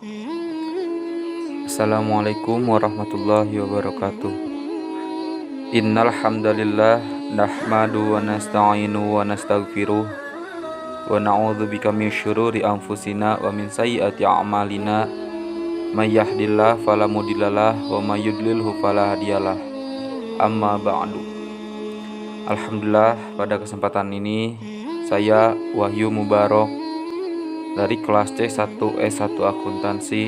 Assalamualaikum warahmatullahi wabarakatuh. Innal hamdalillah nahmadu wa nasta'inu wa nastaghfiruh wa na'udzubika min syururi anfusina wa min sayyiati a'malina may yahdihillahu fala mudhillalah wa may yudlilhu fala hadiyalah. Amma ba'du. Alhamdulillah, pada kesempatan ini saya Wahyu Mubarok dari kelas C1 S1 Akuntansi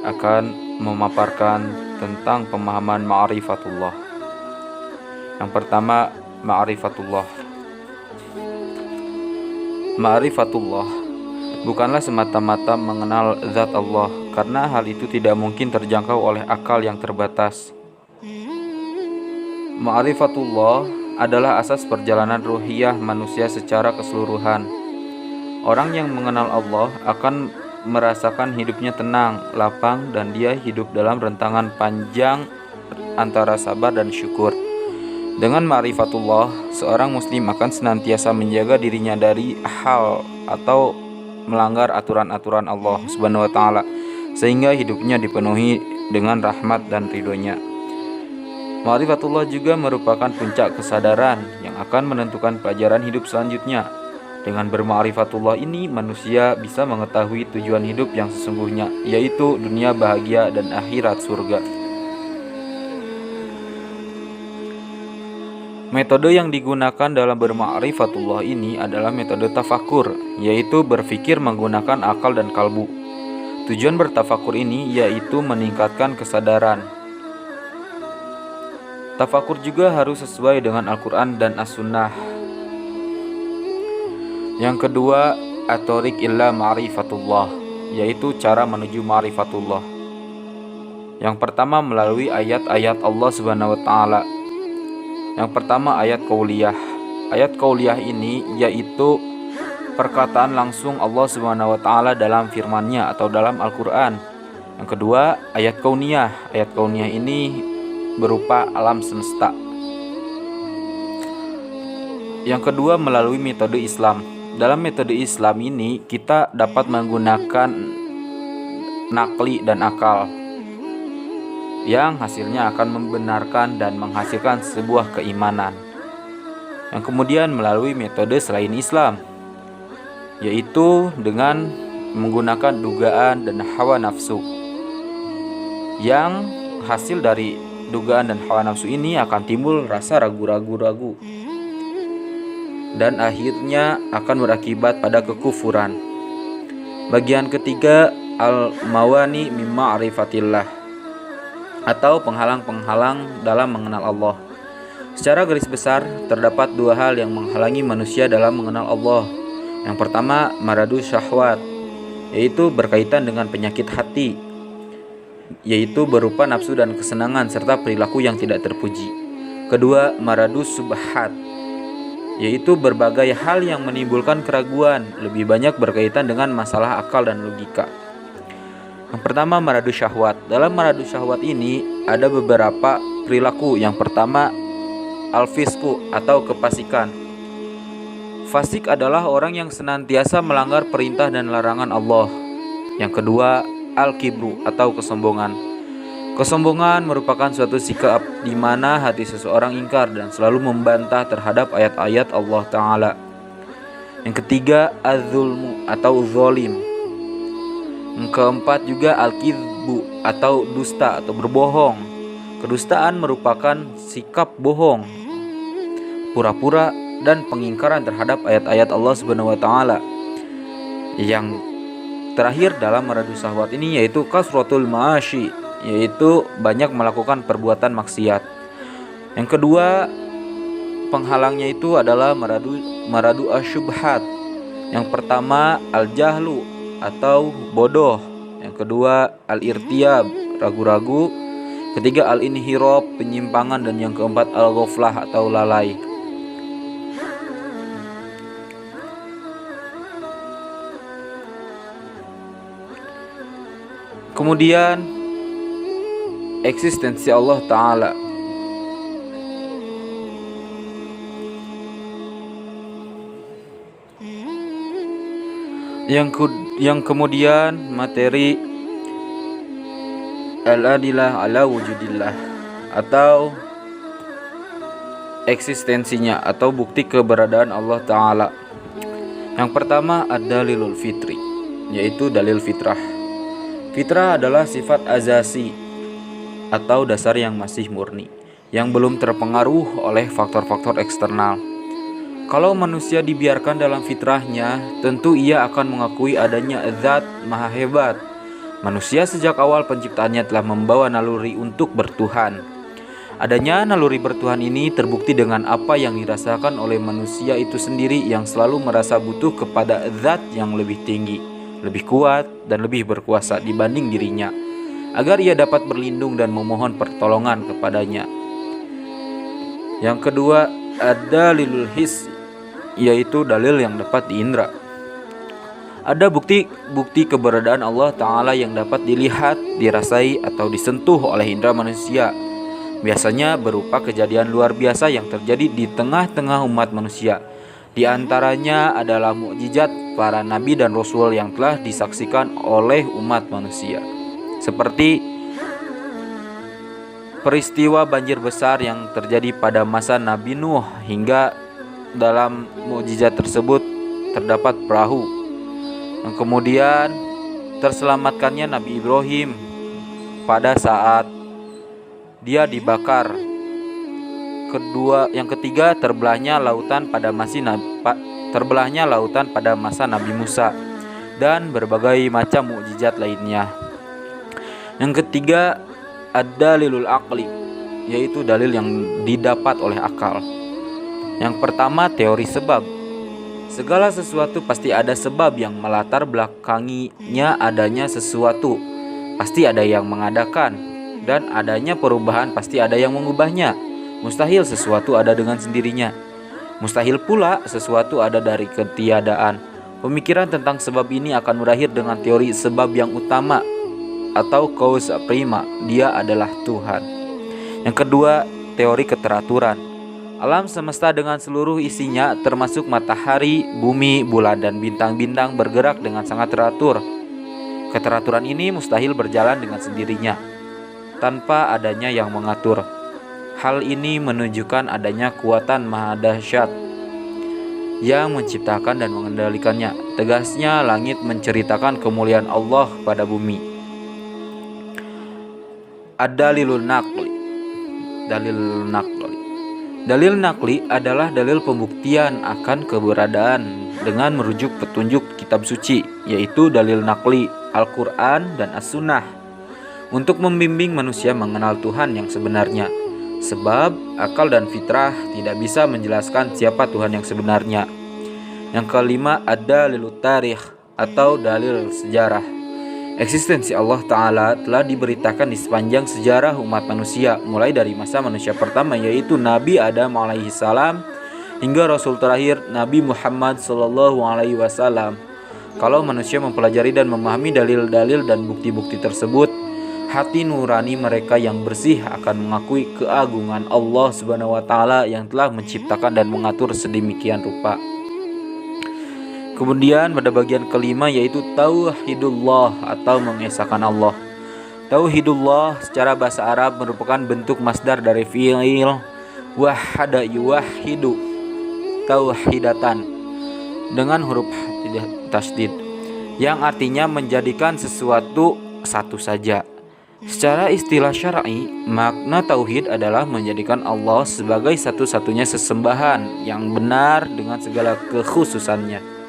akan memaparkan tentang pemahaman ma'rifatullah. Yang pertama, ma'rifatullah. Ma'rifatullah bukanlah semata-mata mengenal zat Allah, karena hal itu tidak mungkin terjangkau oleh akal yang terbatas. Ma'rifatullah adalah asas perjalanan ruhiyah manusia secara keseluruhan. Orang yang mengenal Allah akan merasakan hidupnya tenang, lapang, dan dia hidup dalam rentangan panjang antara sabar dan syukur. Dengan ma'rifatullah, seorang muslim akan senantiasa menjaga dirinya dari hal atau melanggar aturan-aturan Allah Subhanahu wa taala, sehingga hidupnya dipenuhi dengan rahmat dan ridhonya. Ma'rifatullah juga merupakan puncak kesadaran yang akan menentukan pelajaran hidup selanjutnya. Dengan berma'rifatullah ini, manusia bisa mengetahui tujuan hidup yang sesungguhnya, yaitu dunia bahagia dan akhirat surga. Metode yang digunakan dalam berma'rifatullah ini adalah metode tafakur, yaitu berpikir menggunakan akal dan kalbu. Tujuan bertafakur ini yaitu meningkatkan kesadaran. Tafakur juga harus sesuai dengan Al-Quran dan As-Sunnah. Yang kedua, at-thariq illa ma'rifatullah, yaitu cara menuju ma'rifatullah. Yang pertama melalui ayat-ayat Allah Subhanahu wa taala. Yang pertama ayat qauliyah. Ayat qauliyah ini yaitu perkataan langsung Allah Subhanahu wa taala dalam firman-Nya atau dalam Al-Qur'an. Yang kedua ayat kauniyah. Ayat kauniyah ini berupa alam semesta. Yang kedua melalui metode Islam. Dalam metode Islam ini kita dapat menggunakan nakli dan akal, yang hasilnya akan membenarkan dan menghasilkan sebuah keimanan. Yang kemudian melalui metode selain Islam, yaitu dengan menggunakan dugaan dan hawa nafsu, yang hasil dari dugaan dan hawa nafsu ini akan timbul rasa ragu-ragu dan akhirnya akan berakibat pada kekufuran. Bagian ketiga, al-mawani min ma'rifatillah, atau penghalang-penghalang dalam mengenal Allah. Secara garis besar, terdapat dua hal yang menghalangi manusia dalam mengenal Allah. Yang pertama, maradu syahwat, yaitu berkaitan dengan penyakit hati, yaitu berupa nafsu dan kesenangan serta perilaku yang tidak terpuji. Kedua, maradu subhat, yaitu berbagai hal yang menimbulkan keraguan, lebih banyak berkaitan dengan masalah akal dan logika. Yang pertama, maradu syahwat. Dalam maradu syahwat ini ada beberapa perilaku. Yang pertama, al-fisku atau kefasikan. Fasik adalah orang yang senantiasa melanggar perintah dan larangan Allah. Yang kedua, al-kibru atau kesombongan. Kesombongan merupakan suatu sikap di mana hati seseorang ingkar dan selalu membantah terhadap ayat-ayat Allah Ta'ala. Yang ketiga, az-zulmu atau zalim. Yang keempat juga al-kidbu atau dusta atau berbohong. Kedustaan merupakan sikap bohong, pura-pura, dan pengingkaran terhadap ayat-ayat Allah Subhanahu wa taala. Yang terakhir dalam maradu syahwat ini yaitu kasratul ma'asyi, yaitu banyak melakukan perbuatan maksiat. Yang kedua penghalangnya itu adalah maradu asyubhat. Yang pertama al-jahlu atau bodoh. Yang kedua al-irtiyab, ragu-ragu. Ketiga al-inhirab, penyimpangan. Dan yang keempat al-ghaflah atau lalai. Kemudian eksistensi Allah Ta'ala. Yang kemudian materi al-adilah ala wujudillah, atau eksistensinya atau bukti keberadaan Allah Ta'ala. Yang pertama ad-dalilul fitri, yaitu dalil fitrah. Fitrah adalah sifat azasi atau dasar yang masih murni, yang belum terpengaruh oleh faktor-faktor eksternal. Kalau manusia dibiarkan dalam fitrahnya, tentu ia akan mengakui adanya zat maha hebat. Manusia sejak awal penciptaannya telah membawa naluri untuk bertuhan. Adanya naluri bertuhan ini terbukti dengan apa yang dirasakan oleh manusia itu sendiri yang selalu merasa butuh kepada zat yang lebih tinggi, lebih kuat, dan lebih berkuasa dibanding dirinya, agar ia dapat berlindung dan memohon pertolongan kepadanya. Yang kedua, ad-dalilul hissi, yaitu dalil yang dapat diindra. Ada bukti keberadaan Allah Ta'ala yang dapat dilihat, dirasai, atau disentuh oleh indera manusia. Biasanya berupa kejadian luar biasa yang terjadi di tengah-tengah umat manusia. Di antaranya adalah mukjizat para nabi dan rasul yang telah disaksikan oleh umat manusia, seperti peristiwa banjir besar yang terjadi pada masa Nabi Nuh, hingga dalam mukjizat tersebut terdapat perahu yang kemudian terselamatkannya Nabi Ibrahim pada saat dia dibakar. Yang ketiga, terbelahnya lautan pada masa Nabi Musa, dan berbagai macam mukjizat lainnya. Yang ketiga, ad-dalilul aqli, yaitu dalil yang didapat oleh akal. Yang pertama, teori sebab. Segala sesuatu pasti ada sebab yang melatar belakanginya adanya sesuatu. Pasti ada yang mengadakan, dan adanya perubahan pasti ada yang mengubahnya. Mustahil sesuatu ada dengan sendirinya. Mustahil pula sesuatu ada dari ketiadaan. Pemikiran tentang sebab ini akan berakhir dengan teori sebab yang utama atau causa prima, dia adalah Tuhan. Yang kedua, teori keteraturan. Alam semesta dengan seluruh isinya, termasuk matahari, bumi, bulan, dan bintang-bintang bergerak dengan sangat teratur. Keteraturan ini mustahil berjalan dengan sendirinya, tanpa adanya yang mengatur. Hal ini menunjukkan adanya kuatan maha dahsyat yang menciptakan dan mengendalikannya. Tegasnya, langit menceritakan kemuliaan Allah pada bumi. Ad-dalilul naqli. Dalil naqli adalah dalil pembuktian akan keberadaan dengan merujuk petunjuk kitab suci, yaitu dalil naqli Al-Quran dan As-Sunnah, untuk membimbing manusia mengenal Tuhan yang sebenarnya. Sebab akal dan fitrah tidak bisa menjelaskan siapa Tuhan yang sebenarnya. Yang kelima, ad-dalilut tarikh atau dalil sejarah. Eksistensi Allah Ta'ala telah diberitakan di sepanjang sejarah umat manusia, mulai dari masa manusia pertama yaitu Nabi Adam alaihissalam hingga Rasul terakhir Nabi Muhammad SAW. Kalau manusia mempelajari dan memahami dalil-dalil dan bukti-bukti tersebut, hati nurani mereka yang bersih akan mengakui keagungan Allah Subhanahu wa Ta'ala yang telah menciptakan dan mengatur sedemikian rupa. Kemudian pada bagian kelima yaitu tauhidullah atau mengesahkan Allah. Tauhidullah secara bahasa Arab merupakan bentuk masdar dari fi'il wahada yuwahidu tauhidatan dengan huruf tasydid, yang artinya menjadikan sesuatu satu saja. Secara istilah syar'i, makna tauhid adalah menjadikan Allah sebagai satu-satunya sesembahan yang benar dengan segala kekhususannya.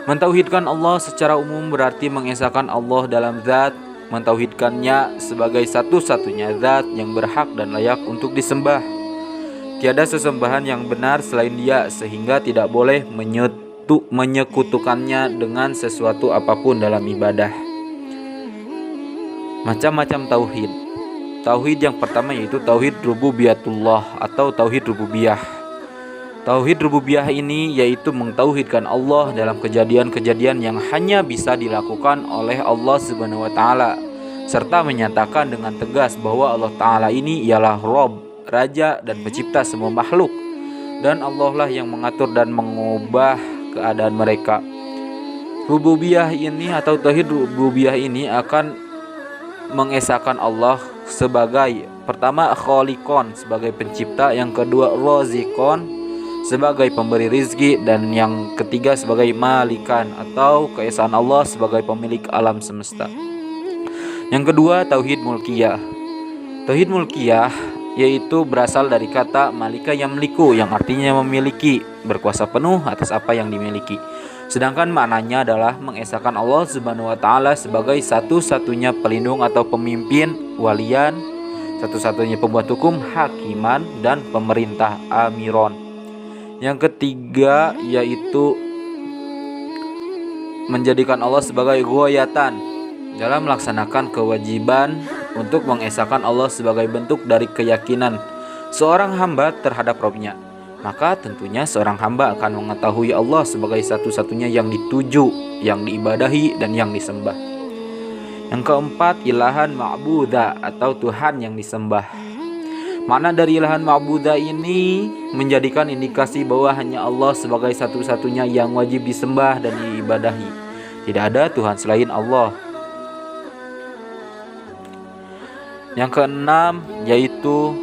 Mentauhidkan Allah secara umum berarti mengesahkan Allah dalam zat, mentauhidkannya sebagai satu-satunya zat yang berhak dan layak untuk disembah. Tiada sesembahan yang benar selain Dia, sehingga tidak boleh menyekutukannya dengan sesuatu apapun dalam ibadah. Macam-macam tauhid. Tauhid yang pertama yaitu tauhid rububiyatullah atau tauhid rububiyah. Tauhid rububiyah ini yaitu mentauhidkan Allah dalam kejadian-kejadian yang hanya bisa dilakukan oleh Allah Subhanahu wa Ta'ala, serta menyatakan dengan tegas bahwa Allah Ta'ala ini ialah Rabb, Raja dan pencipta semua makhluk, dan Allah lah yang mengatur dan mengubah keadaan mereka. Rububiyah ini atau tauhid rububiyah ini akan mengesahkan Allah sebagai pertama khaliqon sebagai pencipta, yang kedua razikon sebagai pemberi rizki, dan yang ketiga sebagai malikan atau keesaan Allah sebagai pemilik alam semesta. Yang kedua tauhid mulkiyah. Tauhid mulkiyah yaitu berasal dari kata malika yamliku yang artinya memiliki, berkuasa penuh atas apa yang dimiliki. Sedangkan maknanya adalah mengesahkan Allah Subhanahu wa taala sebagai satu-satunya pelindung atau pemimpin, walian, satu-satunya pembuat hukum, hakiman, dan pemerintah, amiron. Yang ketiga yaitu menjadikan Allah sebagai ghayatan dalam melaksanakan kewajiban untuk mengesahkan Allah sebagai bentuk dari keyakinan seorang hamba terhadap Rabb-Nya. Maka tentunya seorang hamba akan mengetahui Allah sebagai satu-satunya yang dituju, yang diibadahi, dan yang disembah. Yang keempat, ilahan ma'budah atau Tuhan yang disembah. Makna dari ilahan ma'budah ini menjadikan indikasi bahwa hanya Allah sebagai satu-satunya yang wajib disembah dan diibadahi. Tidak ada Tuhan selain Allah. Yang keenam yaitu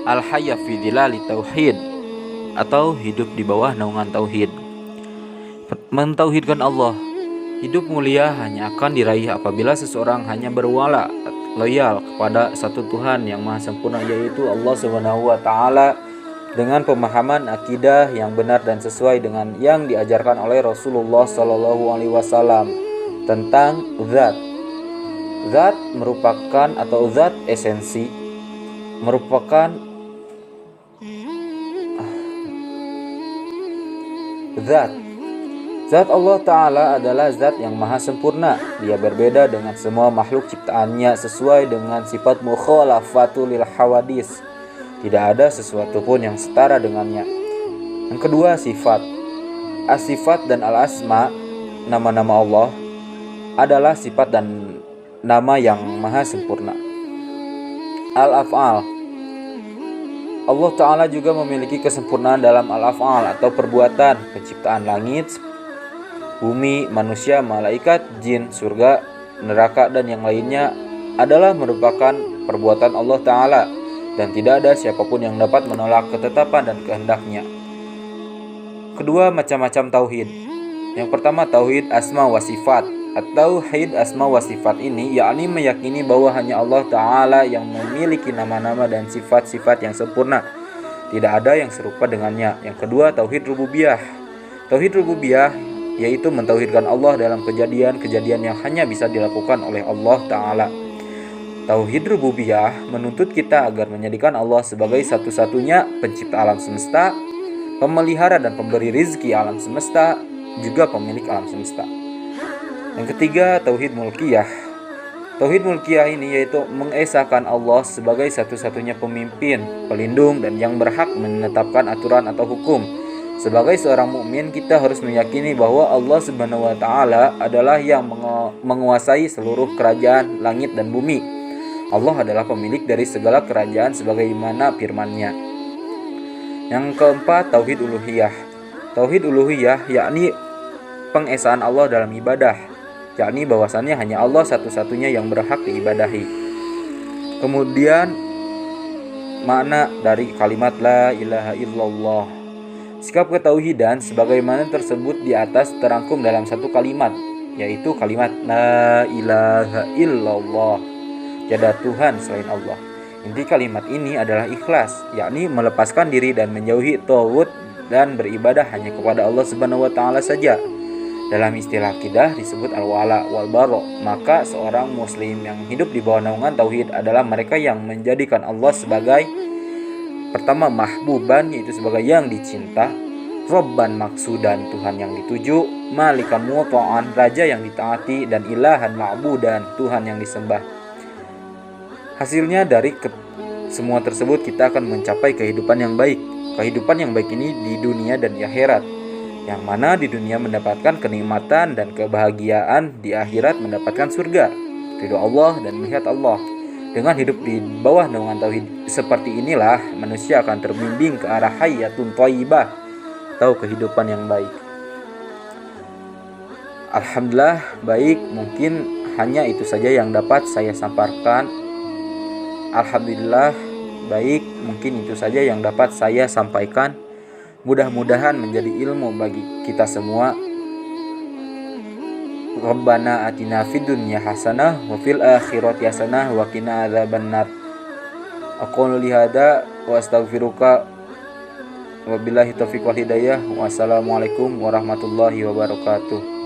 al-hayya fi dhilali tauhid atau hidup di bawah naungan tauhid. Mentauhidkan Allah. Hidup mulia hanya akan diraih apabila seseorang hanya berwala, loyal kepada satu Tuhan yang maha sempurna, yaitu Allah Subhanahu wa taala, dengan pemahaman akidah yang benar dan sesuai dengan yang diajarkan oleh Rasulullah sallallahu alaihi wasallam tentang zat. Zat merupakan atau zat esensi merupakan Zat Allah Ta'ala adalah zat yang maha sempurna. Dia berbeda dengan semua makhluk ciptaannya sesuai dengan sifat mukhalafatul lil hawadis. Tidak ada sesuatu pun yang setara dengannya. Yang kedua, sifat. As-sifat dan al-asma, nama-nama Allah, adalah sifat dan nama yang maha sempurna. Al-af'al. Allah Ta'ala juga memiliki kesempurnaan dalam al-af'al atau perbuatan, penciptaan langit, bumi, manusia, malaikat, jin, surga, neraka, dan yang lainnya adalah merupakan perbuatan Allah Ta'ala, dan tidak ada siapapun yang dapat menolak ketetapan dan kehendaknya. Kedua, macam-macam tauhid. Yang pertama, tauhid asma wa sifat. Tauhid asma wa sifat ini yakni meyakini bahwa hanya Allah Ta'ala yang memiliki nama-nama dan sifat-sifat yang sempurna, tidak ada yang serupa dengannya. Yang kedua, tauhid rububiyah. Tauhid rububiyah yaitu mentauhidkan Allah dalam kejadian-kejadian yang hanya bisa dilakukan oleh Allah Ta'ala. Tauhid rububiyah menuntut kita agar menjadikan Allah sebagai satu-satunya pencipta alam semesta, pemelihara dan pemberi rizki alam semesta, juga pemilik alam semesta. Yang ketiga, tauhid mulkiyah. Tauhid mulkiyah ini yaitu mengesahkan Allah sebagai satu-satunya pemimpin, pelindung, dan yang berhak menetapkan aturan atau hukum. Sebagai seorang mukmin, kita harus meyakini bahwa Allah Subhanahu wa taala adalah yang menguasai seluruh kerajaan langit dan bumi. Allah adalah pemilik dari segala kerajaan sebagaimana firman-Nya. Yang keempat, tauhid uluhiyah. Tauhid uluhiyah yakni pengesaan Allah dalam ibadah, yakni bahwasannya hanya Allah satu-satunya yang berhak diibadahi. Kemudian makna dari kalimat la ilaha illallah. Sikap ketauhidan sebagaimana tersebut di atas terangkum dalam satu kalimat, yaitu kalimat la ilaha illallah. Tiada Tuhan selain Allah. Inti kalimat ini adalah ikhlas, yakni melepaskan diri dan menjauhi taghut dan beribadah hanya kepada Allah Subhanahu wa taala saja. Dalam istilah akidah disebut al-wala wal bara. Maka seorang muslim yang hidup di bawah naungan tauhid adalah mereka yang menjadikan Allah sebagai pertama mahbuban, yaitu sebagai yang dicinta, robban maksudan, Tuhan yang dituju, malikan muto'an, raja yang ditaati, dan ilahan ma'budan, Tuhan yang disembah. Hasilnya dari semua tersebut kita akan mencapai kehidupan yang baik. Kehidupan yang baik ini di dunia dan di akhirat, yang mana di dunia mendapatkan kenikmatan dan kebahagiaan, di akhirat mendapatkan surga, ridho Allah dan melihat Allah. Dengan hidup di bawah naungan tauhid seperti inilah manusia akan terbimbing ke arah hayatun thayyibah atau kehidupan yang baik. Alhamdulillah, baik, mungkin hanya itu saja yang dapat saya sampaikan. Alhamdulillah, baik, mungkin itu saja yang dapat saya sampaikan. Mudah-mudahan menjadi ilmu bagi kita semua. Rabbana atina fid dunya hasanah wa fil akhirati hasanah wa qina adzabannar. Aqulu li hada wa astaghfiruka wa billahi taufiq wal hidayah. Wassalamualaikum warahmatullahi wabarakatuh.